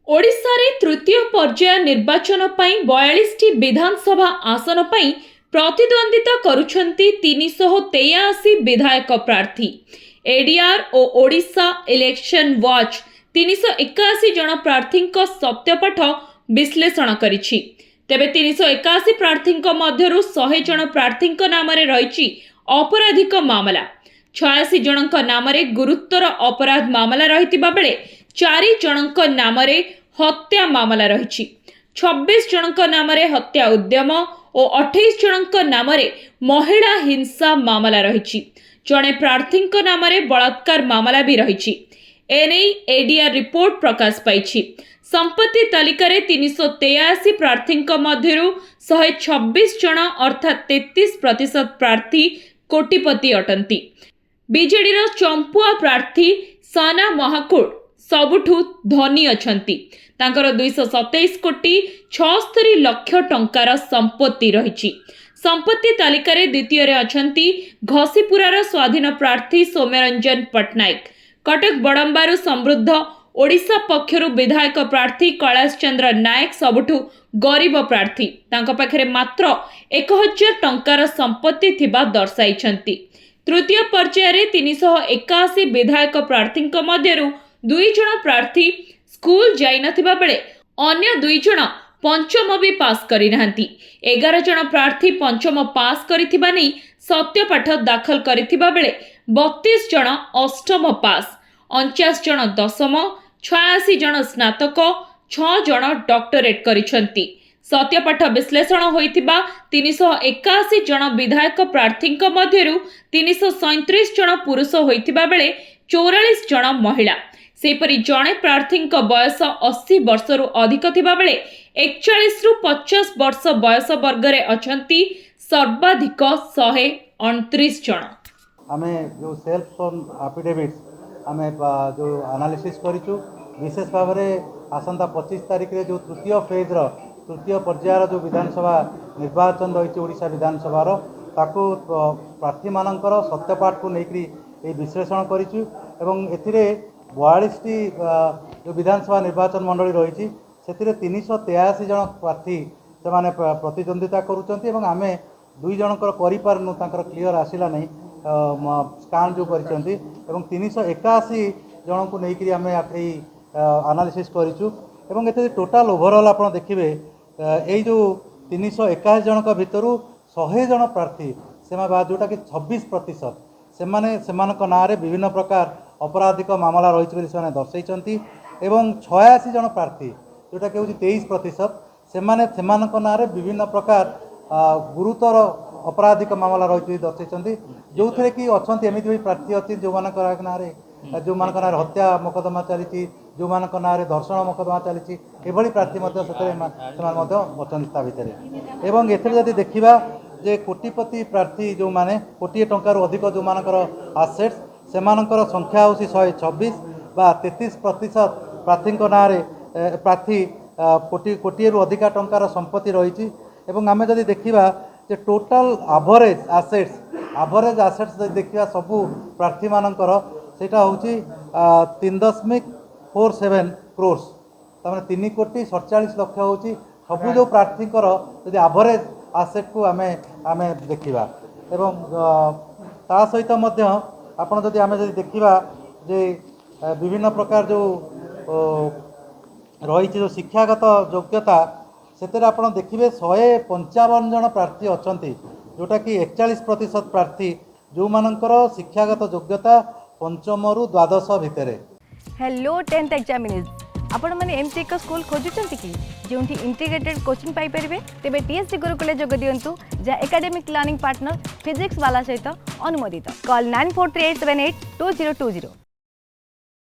ओडिशारे तृतीय पर्याय निर्वाचन पई 42टी विधानसभा आसन पई प्रतिद्वंदिता करुछंती 383 विधायक प्रार्थी। एडीआर ओ ओडिशा इलेक्शन वॉच 381 जन प्रार्थी सत्यपाठ विश्लेषण करिछि। तेबे 381 प्रार्थी मध्यरु 100 जन प्रार्थी नाम रही अपराधिक मामला, 86 जन नाम गुरुतर अपराध मामला रही बेले 4 जन नाम हत्या मामला रही। 26 जन नाम हत्या उद्यम और 28 जन नाम महिला हिंसा मामला रही। जड़े प्रार्थी नाम बलात्कार मामला भी रही। एने एडीआर रिपोर्ट प्रकाश पाई। संपत्ति तालिकार 383 प्रार्थी मध्यरु 126 जन अर्थात 33% प्रार्थी कोटिपति अटंती। बीजेडीर चंपुआ प्रार्थी साना महाकुड़ सबुठु धनी अछंती। तांकर 227 कोटी 76 लक्ष टंकार संपत्ति रही। संपत्ति तालिकार द्वितीय अछंती घसीपुरार स्वाधीन प्रार्थी सौम्यरंजन पट्टनायक। कटक बड़ंबारु समृद्ध ओडिशा पक्षरु विधायक प्रार्थी कैलाश चंद्र नायक सबुठु गरीब प्रार्थी। तांको पाखरे मात्र 1000 टंकार संपत्ति थिबा दर्शाइछंती। तृतीय पर्याय 381 विधायक प्रार्थी मध्यरु 2 जन प्रार्थी स्कूल जाई नथिबा बेले अन्य 2 जन पंचम भी पास करि नाहंती। 11 जन प्रार्थी पंचम पास करिथिबा नै सत्यपाठ दाखल करिथिबा बेले 32 जन अष्टम पास, 49 जन दशम, 86 जन स्नातक, 6 जन डॉक्टरेट करिसंती। सत्यपाठ विश्लेषण होइथिबा 381 जन विधायक प्रार्थी मध्यरु 337 जन पुरुष होइथिबा बेले 44 जन महिला। सेपरि जणे प्रार्थी बयस 80 वर्ष रु अधिक थिबा बेले 41 रु 50 वर्ष बयस वर्ग रे अछंती सर्वाधिक 129 जन। आमे जो सेल्फ सोन एफिडेविट्स आमे जो एनालिसिस करिछु, विशेष भाव में आसंता 25 तारिख रे जो तृतीय पर्यायर जो विधानसभा निर्वाचन रही ओडिशा विधानसभा ताकू प्रार्थी मानकर सत्यपाठ को लेकर विश्लेषण करिछु एवं एथिरे 42टी जो विधानसभा निर्वाचन मंडली रही से 383 जन प्रार्थी से माने प्रतिद्वंदिता करुचंती एवं आमे 2 जनकर करिपारनु तांकर क्लियर आसिला नहीं स्कान जो करिचंती एवं 381 जन को लेकर आमे एनालिसिस करिछु एवं एते टोटाल ओवरऑल आपण देखिबे ए जो 381 जनक भितरु 100 जन प्रार्थी सेमा जोटा कि 26% सेमानक नारे विभिन्न प्रकार अपराधिक मामला रही से दर्शाई एवं 86 जन प्रार्थी जोटा कि 23% सेमानक नारे विभिन्न प्रकार गुरुतर अपराधिक मामला रही दर्शाई जो थे कि अच्छा एमती भी प्रार्थी अच्छी जो मान जो मान हत्या मोकदमा चली जो मान धर्षण मोकदमा चली एभली प्रार्थी अच्छा भितर एवं एथि देखा जे कोटिपति प्रार्थी जो माने कोटी टंकार अधिक जो मानकर आसेट्स सेमानकर संख्या हूँ 126 बा 33% प्रार्थी ना प्रार्थी कोटी अधिका टंकार संपत्ति रही। आम जदि देखा जे टोटाल एवरेज आसेट्स देखा सबू प्रार्थी मानकर सेटा हूँ 3.47 करोड़ तमें 3 कोटी 47 लक्ष हूँ सबू जो प्रार्थी यदि एवरेज आसेट को आमे देखा एवं ता सहित आपण जदि आमे जदि देखा जे विभिन्न प्रकार जो रही जो शिक्षागत योग्यता से आपड़ देखिए 155 जन प्रार्थी अच्छा जोटा कि 41% प्रार्थी जो मानकर शिक्षागत योग्यता पंचम रु द्वादश भितर। हेलो 10th एग्जामिनीज आपण माने एमती एक स्कूल खोजुचंती कि जोंठी इंटीग्रेटेड कोचिंग पाई परिबे तेबे टीएससी गुरुकुल जोग दियंतु जा एकेडमिक लर्निंग पार्टनर फिजिक्स वाला सहित अनुमोदित। कॉल 9438782020।